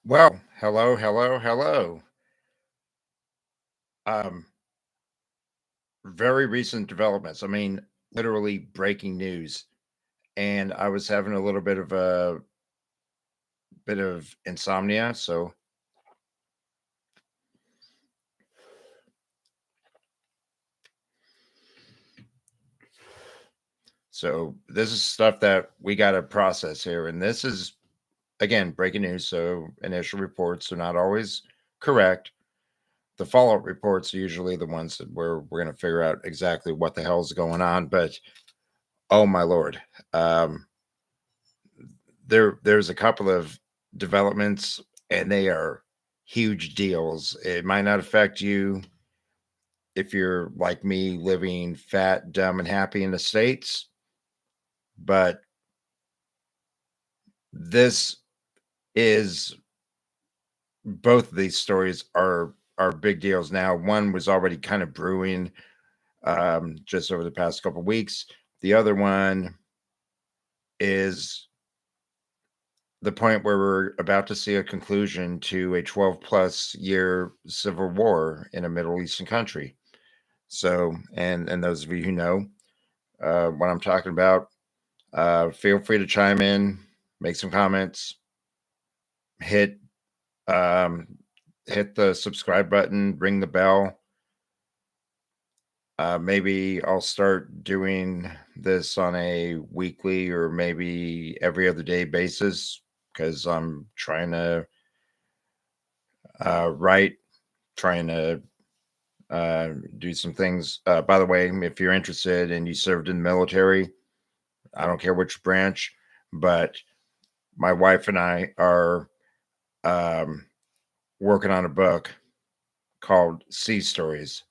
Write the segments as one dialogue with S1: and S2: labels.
S1: Well, hello, hello, hello. Um, Very recent developments. I mean, literally breaking news. And I was having a little bit of insomnia. So this is stuff that we got to process here. And this is again breaking news. So initial reports are not always correct. The follow-up reports are usually the ones that we're going to figure out exactly what the hell is going on. But oh my lord, um, there's a couple of developments and they are huge deals. It might not affect you if you're like me living fat, dumb, and happy in the States, but this is both of these stories are big deals now. One was already kind of brewing just over the past couple of weeks. The other one is the point where we're about to see a conclusion to a 12 plus year civil war in a Middle Eastern country. So, and those of you who know what I'm talking about, feel free to chime in, make some comments, hit um, hit the subscribe button, ring the bell. Maybe I'll start doing this on a weekly or maybe every other day basis because I'm trying to write, trying to do some things. By the way, if you're interested and you served in the military, I don't care which branch, but my wife and I are um, working on a book called Sea Stories.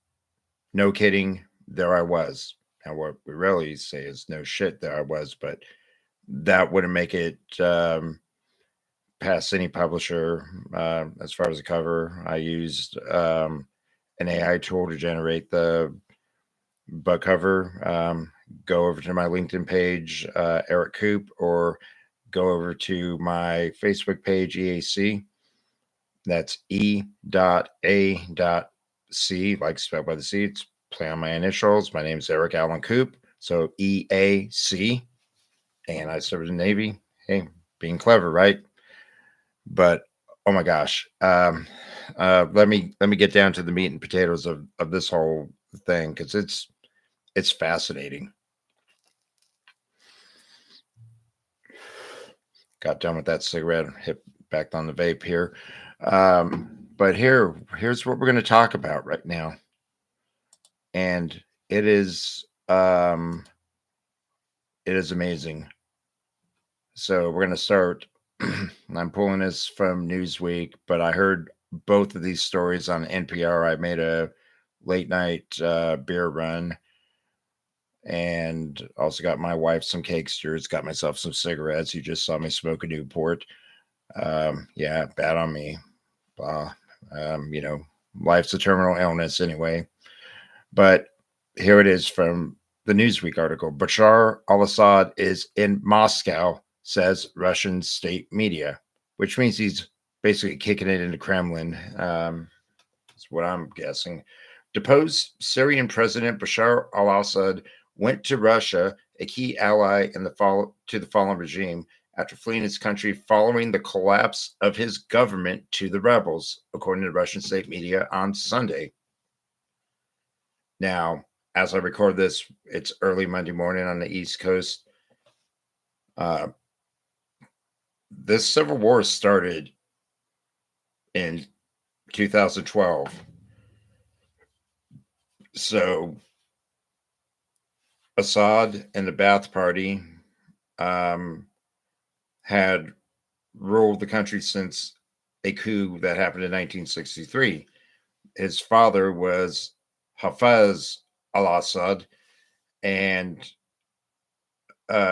S1: No kidding, there I was. Now, what we really say is no shit, there I was, but that wouldn't make it past any publisher as far as the cover. I used an AI tool to generate the book cover. Go over to my LinkedIn page, Eric Coop, or go over to my Facebook page, EAC. That's E.A.C, like spelled by the C. It's play on my initials. My name's Eric Allen Coop. So EAC. And I served in the Navy. Hey, being clever, right? But oh my gosh. Let me get down to the meat and potatoes of this whole thing because it's fascinating. Got done with that cigarette, hit back on the vape here. But here's what we're going to talk about right now, and it is amazing. So we're going to start. I'm pulling this from Newsweek, but I heard both of these stories on NPR. I made a late night beer run and also got my wife some cakesters, got myself some cigarettes. You just saw me smoke a Newport. Yeah, bad on me. Uh, you know, life's a terminal illness anyway. But here it is from the Newsweek article. Bashar al-Assad is in Moscow, says Russian state media, which means he's basically kicking it into Kremlin. That's what I'm guessing. Deposed Syrian President Bashar al-Assad went to Russia, a key ally in the fallen regime, after fleeing his country following the collapse of his government to the rebels, according to Russian state media on Sunday. Now, as I record this, it's early Monday morning on the East Coast. Uh, this civil war started in 2012. So Assad and the Ba'ath Party um, had ruled the country since a coup that happened in 1963. His father was Hafez al-Assad, and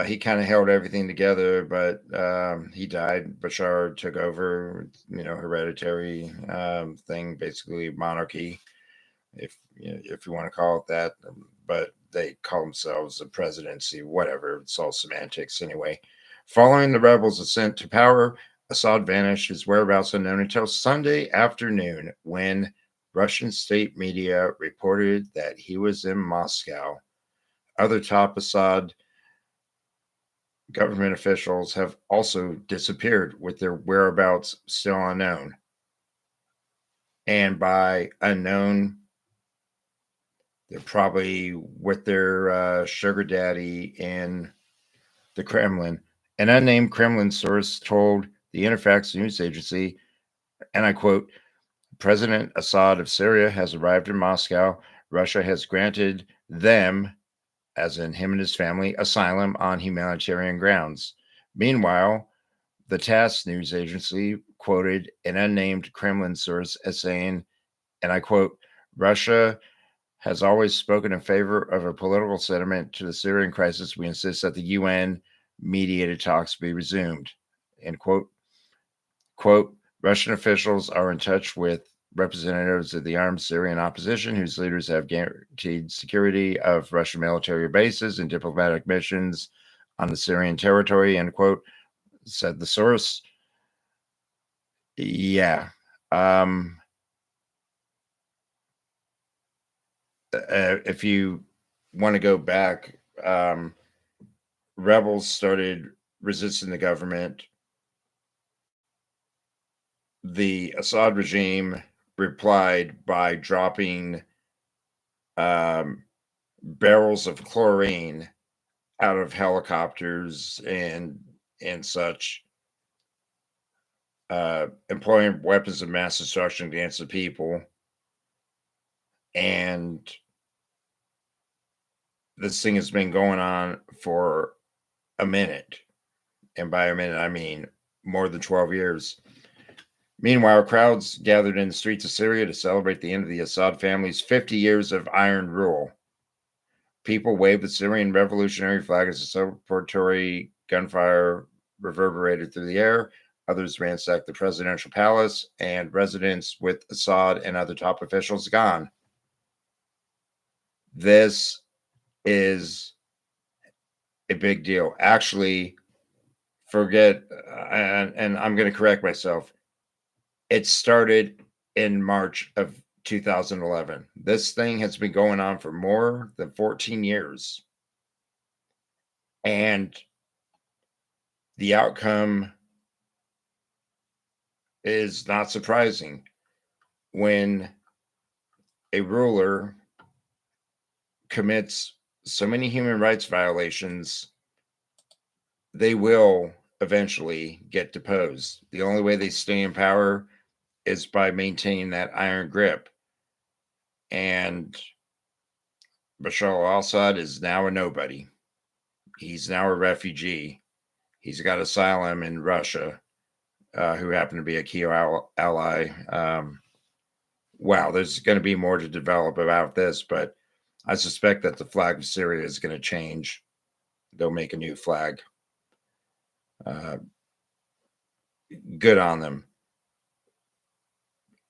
S1: he kind of held everything together, but he died. Bashar took over, hereditary thing, basically monarchy, if you want to call it that. But they call themselves a presidency, whatever. It's all semantics anyway. Following the rebels' ascent to power, Assad vanished, his whereabouts unknown until Sunday afternoon when Russian state media reported that he was in Moscow. Other top Assad government officials have also disappeared with their whereabouts still unknown. And by unknown, they're probably with their sugar daddy in the Kremlin. An unnamed Kremlin source told the Interfax news agency, and I quote, President Assad of Syria has arrived in Moscow. Russia has granted them, as in him and his family, asylum on humanitarian grounds. Meanwhile, the TASS news agency quoted an unnamed Kremlin source as saying, and I quote, Russia has always spoken in favor of a political settlement to the Syrian crisis. We insist that the UN mediated talks be resumed. End quote. Quote, Russian officials are in touch with representatives of the armed Syrian opposition, whose leaders have guaranteed security of Russian military bases and diplomatic missions on the Syrian territory, end quote, said the source. Yeah. If you want to go back, rebels started resisting the government. The Assad regime replied by dropping barrels of chlorine out of helicopters and such, employing weapons of mass destruction against the people. And this thing has been going on for a minute. And by a minute, I mean more than 12 years. Meanwhile, crowds gathered in the streets of Syria to celebrate the end of the Assad family's 50 years of iron rule. People waved the Syrian revolutionary flag as a celebratory gunfire reverberated through the air. Others ransacked the presidential palace and residence with Assad and other top officials gone. This is a big deal. Actually, forget, and I'm going to correct myself. It started in March of 2011. This thing has been going on for more than 14 years. And the outcome is not surprising. When a ruler commits so many human rights violations, they will eventually get deposed. The only way they stay in power is by maintaining that iron grip. And Bashar al-Assad is now a nobody. He's now a refugee. He's got asylum in Russia, who happen to be a key ally. Wow, there's going to be more to develop about this, but I suspect that the flag of Syria is going to change. They'll make a new flag. Good on them.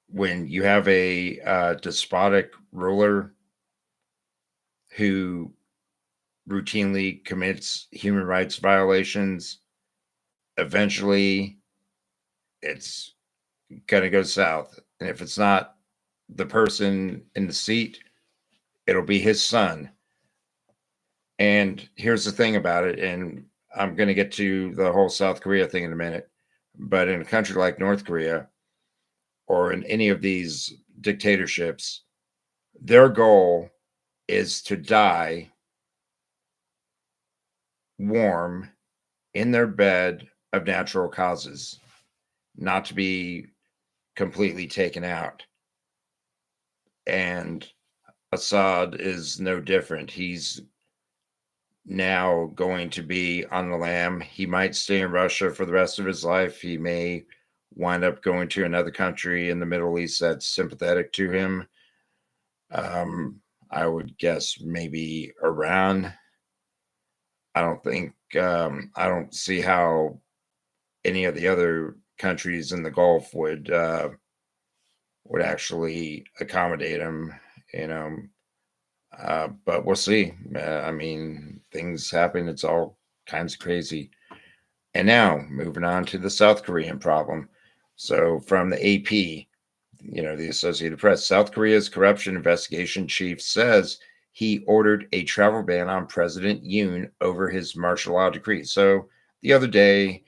S1: When you have a despotic ruler who routinely commits human rights violations, eventually it's going to go south. And if it's not the person in the seat, it'll be his son. And here's the thing about it, and I'm going to get to the whole South Korea thing in a minute, but in a country like North Korea or in any of these dictatorships, their goal is to die warm in their bed of natural causes, not to be completely taken out. And Assad is no different. He's now going to be on the lam. He might stay in Russia for the rest of his life. He may wind up going to another country in the Middle East that's sympathetic to him. I would guess maybe Iran. I don't see how any of the other countries in the Gulf would actually accommodate him, but we'll see. I mean, things happen. It's all kinds of crazy. And now moving on to the South Korean problem. So from the AP, the Associated Press, South Korea's corruption investigation chief says he ordered a travel ban on President Yoon over his martial law decree. So the other day,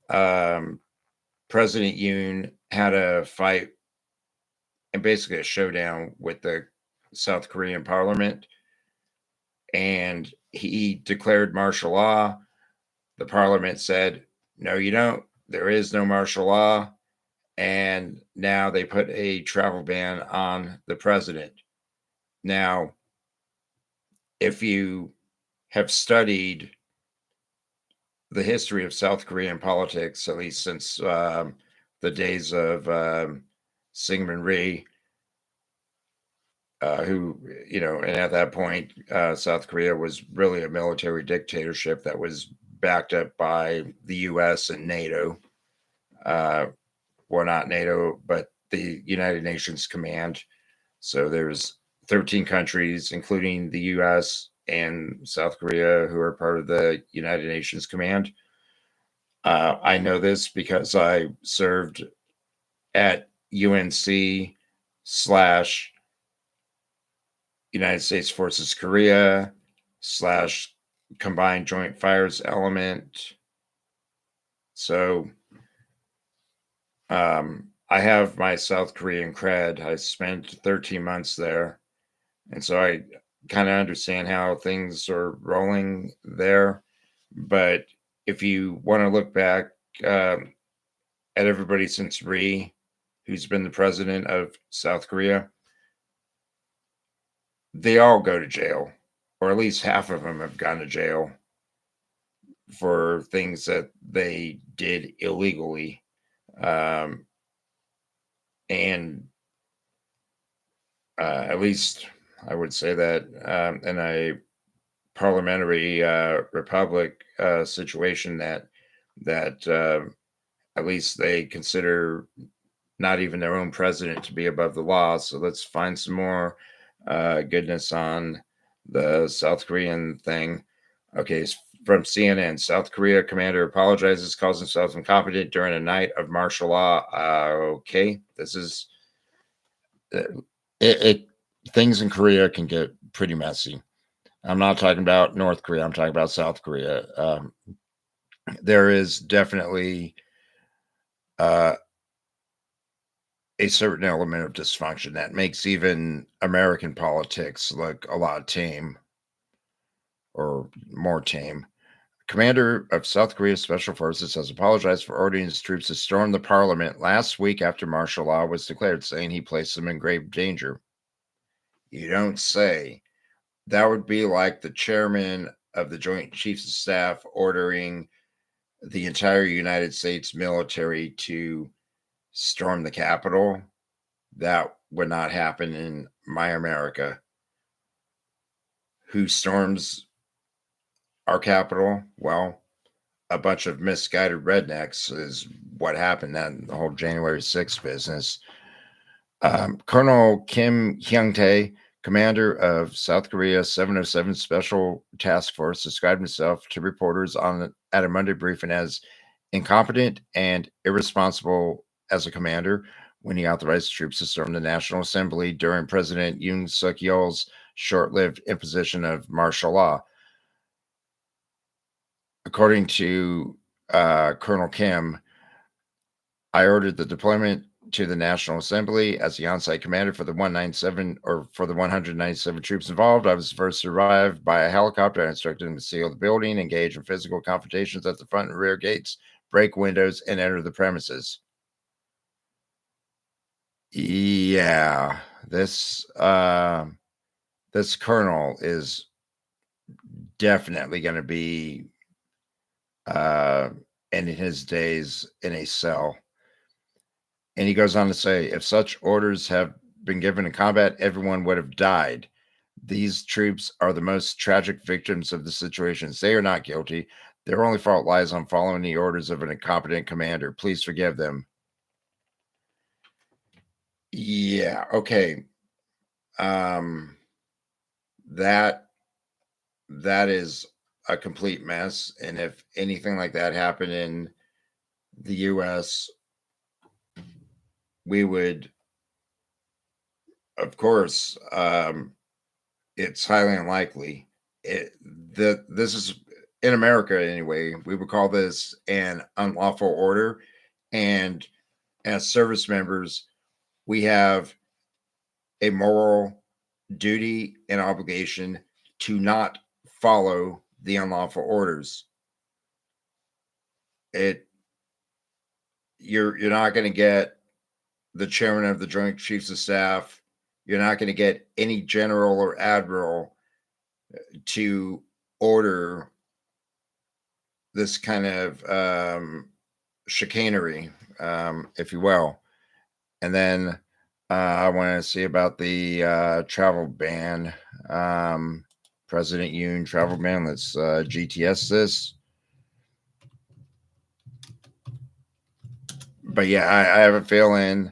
S1: President Yoon had a fight and basically a showdown with the South Korean parliament, and he declared martial law. The parliament said, no, you don't. There is no martial law. And now they put a travel ban on the president. Now, if you have studied the history of South Korean politics, at least since the days of Syngman Rhee, who, and at that point, South Korea was really a military dictatorship that was backed up by the US and NATO. Well, not NATO, but the United Nations Command. So there's 13 countries, including the US and South Korea, who are part of the United Nations Command. I know this because I served at UNC slash United States Forces Korea slash Combined Joint Fires Element. So I have my South Korean cred. I spent 13 months there. And so I kind of understand how things are rolling there. But if you want to look back at everybody since Rhee, who's been the president of South Korea, they all go to jail, or at least half of them have gone to jail for things that they did illegally. And at least I would say that in a parliamentary republic situation, that at least they consider not even their own president to be above the law. So let's find some more goodness on the South Korean thing. Okay, from CNN, South Korea commander apologizes, calls himself incompetent during a night of martial law. Okay, this is it. Things in Korea can get pretty messy. I'm not talking about North Korea. I'm talking about South Korea. There is definitely a certain element of dysfunction that makes even American politics look a lot tame, or more tame. Commander of South Korea's Special Forces has apologized for ordering his troops to storm the parliament last week after martial law was declared, saying he placed them in grave danger. You don't say. That would be like the chairman of the Joint Chiefs of Staff ordering the entire United States military to storm the Capitol. That would not happen in my America. Who storms our capital? Well, a bunch of misguided rednecks is what happened. That the whole January 6th business. Colonel Kim Hyung-tae, commander of South Korea's 707 Special Task Force, described himself to reporters at a Monday briefing as incompetent and irresponsible as a commander when he authorized troops to storm the National Assembly during President Yoon Suk-yeol's short-lived imposition of martial law. According to Colonel Kim, I ordered the deployment to the National Assembly as the on-site commander for the 197 troops involved. I was first to arrive by a helicopter. I instructed them to seal the building, engage in physical confrontations at the front and rear gates, break windows, and enter the premises. Yeah, this colonel is definitely going to be ending his days in a cell. And he goes on to say, if such orders have been given in combat, everyone would have died. These troops are the most tragic victims of the situations. They are not guilty. Their only fault lies on following the orders of an incompetent commander. Please forgive them. Yeah, okay. That is a complete mess. And if anything like that happened in the US, we would, of course, it's highly unlikely. This is in America anyway. We would call this an unlawful order, and as service members, we have a moral duty and obligation to not follow the unlawful orders. It you're not going to get the chairman of the Joint Chiefs of Staff. You're not going to get any general or admiral to order this kind of chicanery, if you will. And then I want to see about the travel ban. President Yoon travel ban. Let's GTS this. But yeah, I have a feeling.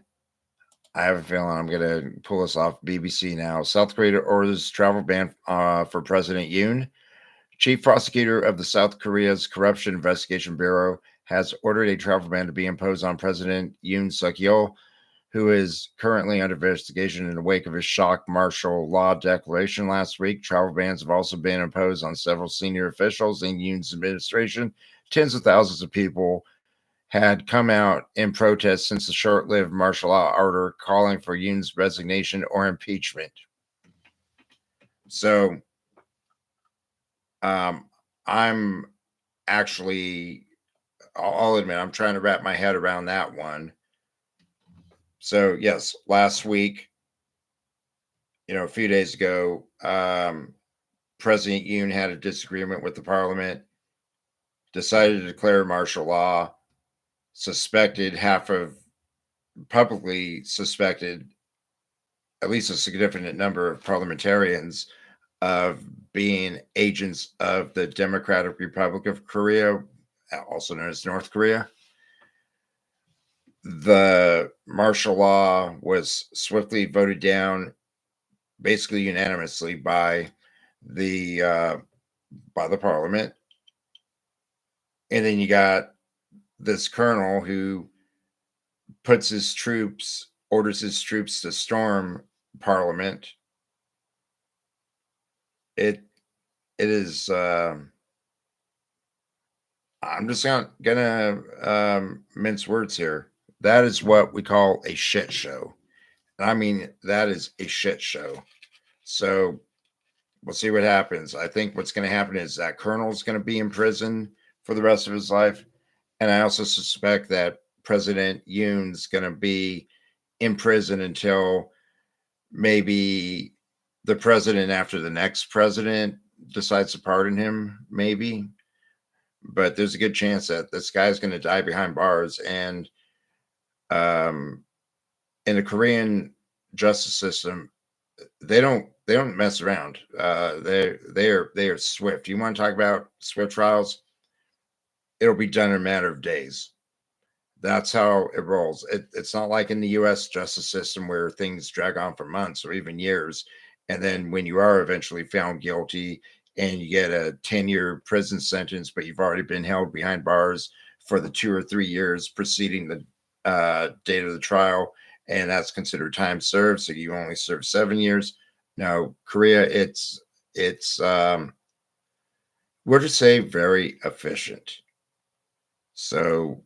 S1: I'm going to pull this off BBC now. South Korea orders travel ban for President Yoon. Chief prosecutor of the South Korea's Corruption Investigation Bureau has ordered a travel ban to be imposed on President Yoon Suk-yeol, who is currently under investigation in the wake of his shock martial law declaration last week. Travel bans have also been imposed on several senior officials in Yoon's administration. Tens of thousands of people had come out in protest since the short-lived martial law order calling for Yoon's resignation or impeachment. So, I'm actually, I'll admit, I'm trying to wrap my head around that one. So, yes, last week, a few days ago, President Yoon had a disagreement with the parliament, decided to declare martial law, publicly suspected at least a significant number of parliamentarians of being agents of the Democratic Republic of Korea, also known as North Korea. The martial law was swiftly voted down, basically unanimously by the parliament. And then you got this colonel who orders his troops to storm parliament. It is. I'm just gonna mince words here. That is what we call a shit show. And I mean, that is a shit show. So we'll see what happens. I think what's going to happen is that colonel is going to be in prison for the rest of his life. And I also suspect that President Yoon's going to be in prison until maybe the president after the next president decides to pardon him, maybe. But there's a good chance that this guy's going to die behind bars. And in the Korean justice system, they don't mess around. They are swift. You want to talk about swift trials? It'll be done in a matter of days. That's how it rolls. It's not like in the U.S. justice system where things drag on for months or even years. And then when you are eventually found guilty and you get a 10-year prison sentence, but you've already been held behind bars for the 2 or 3 years preceding the date of the trial, and that's considered time served. So you only serve 7 years. Now, Korea, it's we'll just say very efficient. So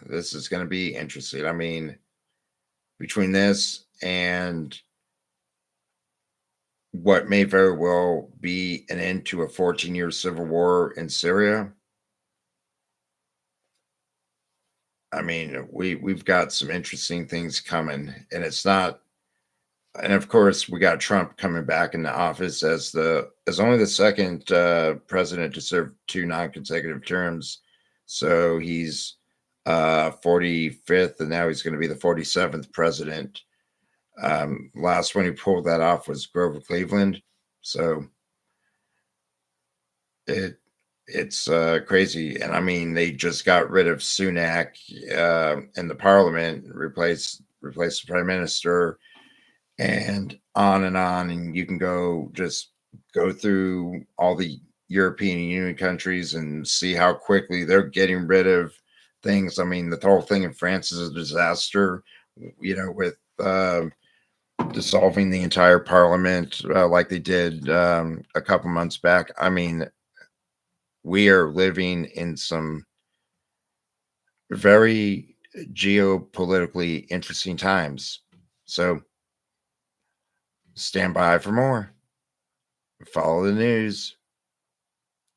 S1: this is going to be interesting. I mean, between this and what may very well be an end to a 14-year civil war in Syria, I mean, we've got some interesting things coming, and it's not. And of course, we got Trump coming back into office as only the second president to serve 2 non-consecutive terms. So he's 45th, and now he's going to be the 47th president. Last one who pulled that off was Grover Cleveland. So it's crazy. And I mean, they just got rid of Sunak in the parliament, replaced the prime minister, and on. And you can go through all the European Union countries and see how quickly they're getting rid of things. I mean, the whole thing in France is a disaster, with dissolving the entire parliament like they did a couple months back. I mean, we are living in some very geopolitically interesting times. So stand by for more. Follow the news.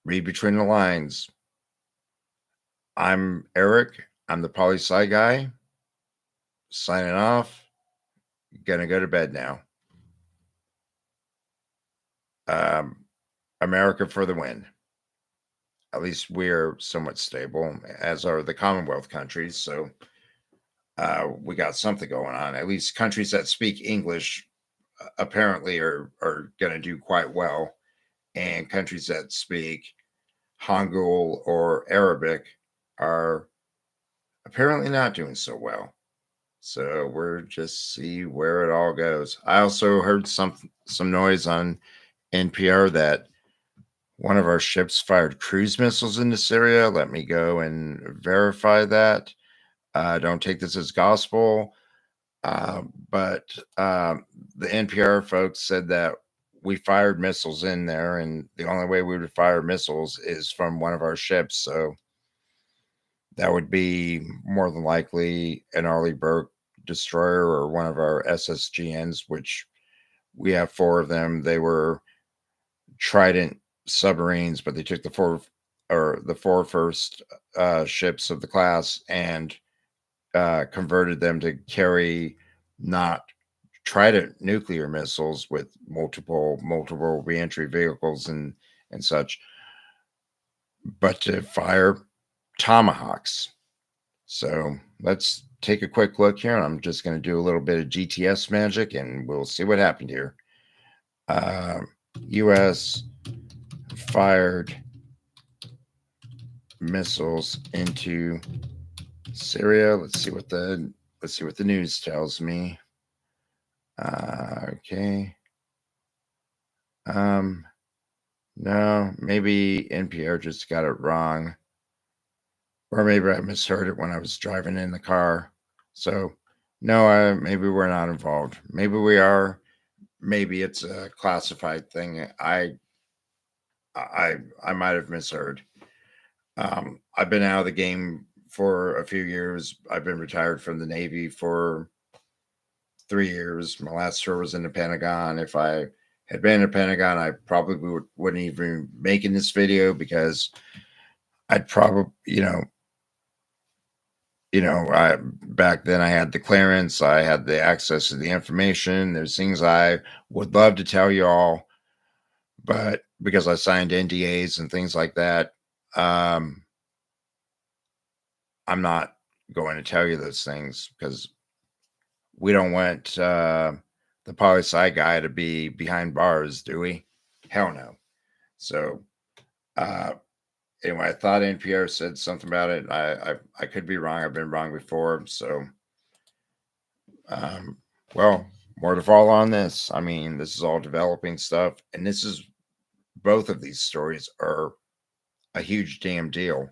S1: Read between the lines. I'm Eric. I'm the Poli Sci Guy. Signing off. Gonna go to bed now. America for the win. At least we're somewhat stable, as are the Commonwealth countries. So we got something going on. At least countries that speak English apparently are going to do quite well, and countries that speak Hangul or Arabic are apparently not doing so well. So we're just see where it all goes. I also heard some noise on NPR that one of our ships fired cruise missiles into Syria. Let me go and verify that. Don't take this as gospel. But the NPR folks said that we fired missiles in there, and the only way we would fire missiles is from one of our ships. So that would be more than likely an Arleigh Burke destroyer or one of our SSGNs, which we have 4 of them. They were Trident submarines, but they took the 4 first ships of the class and converted them to carry not Trident nuclear missiles with multiple reentry vehicles and such, but to fire Tomahawks. So let's take a quick look here. I'm just going to do a little bit of GTS magic, and we'll see what happened here. U.S. fired missiles into Syria. Let's see what the news tells me. Okay. No, maybe NPR just got it wrong, or maybe I misheard it when I was driving in the car. So no, maybe we're not involved. Maybe we are. Maybe it's a classified thing. I might have misheard. I've been out of the game for a few years. I've been retired from the Navy for 3 years. My last tour was in the Pentagon. If I had been in the Pentagon, I probably wouldn't even be making this video, because I'd probably, back then I had the clearance, I had the access to the information. There's things I would love to tell you all, but because I signed NDAs and things like that, I'm not going to tell you those things, because we don't want the Poli Sci Guy to be behind bars, do we? Hell no. So anyway, I thought NPR said something about it. I could be wrong. I've been wrong before. So well, more to follow on this. I mean, this is all developing stuff, and both of these stories are a huge damn deal.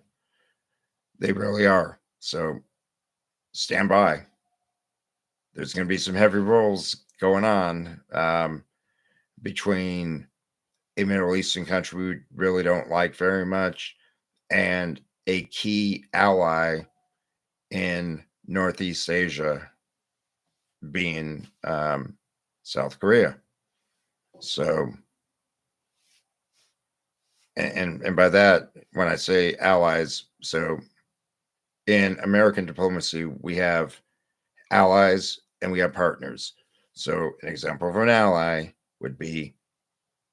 S1: They really are. So stand by. There's going to be some heavy rolls going on between a Middle Eastern country we really don't like very much and a key ally in Northeast Asia, being South Korea. So, and by that, when I say allies, so in American diplomacy, we have allies and we have partners. So an example of an ally would be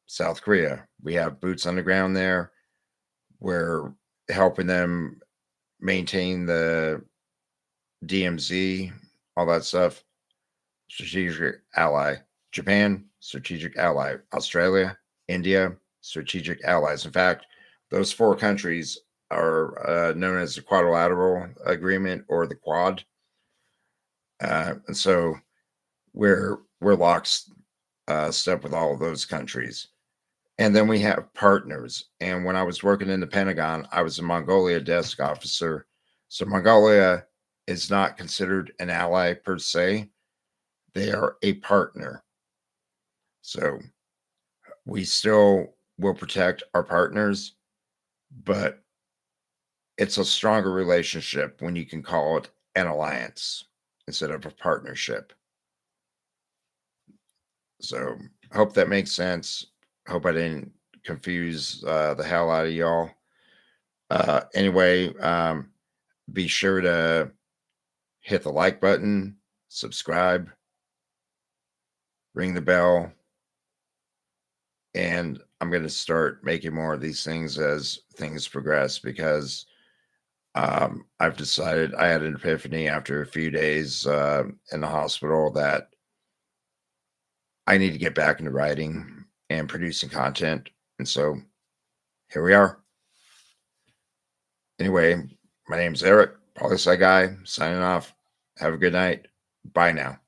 S1: South Korea. We have boots on the ground there. We're helping them maintain the DMZ, all that stuff. Strategic ally. Japan, strategic ally. Australia, India, strategic allies. In fact, those 4 countries are known as the Quadrilateral Agreement, or the Quad. And so we're locked step with all of those countries. And then we have partners. And when I was working in the Pentagon, I was a Mongolia desk officer. So Mongolia is not considered an ally per se, they are a partner. So we still will protect our partners, but it's a stronger relationship when you can call it an alliance instead of a partnership. So hope that makes sense. Hope I didn't confuse the hell out of y'all. Anyway, be sure to hit the like button, subscribe, ring the bell, and I'm going to start making more of these things as things progress because I've decided I had an epiphany after a few days in the hospital that I need to get back into writing and producing content. And so here we are. Anyway, my name's Eric, Poli Sci Guy, signing off. Have a good night. Bye now.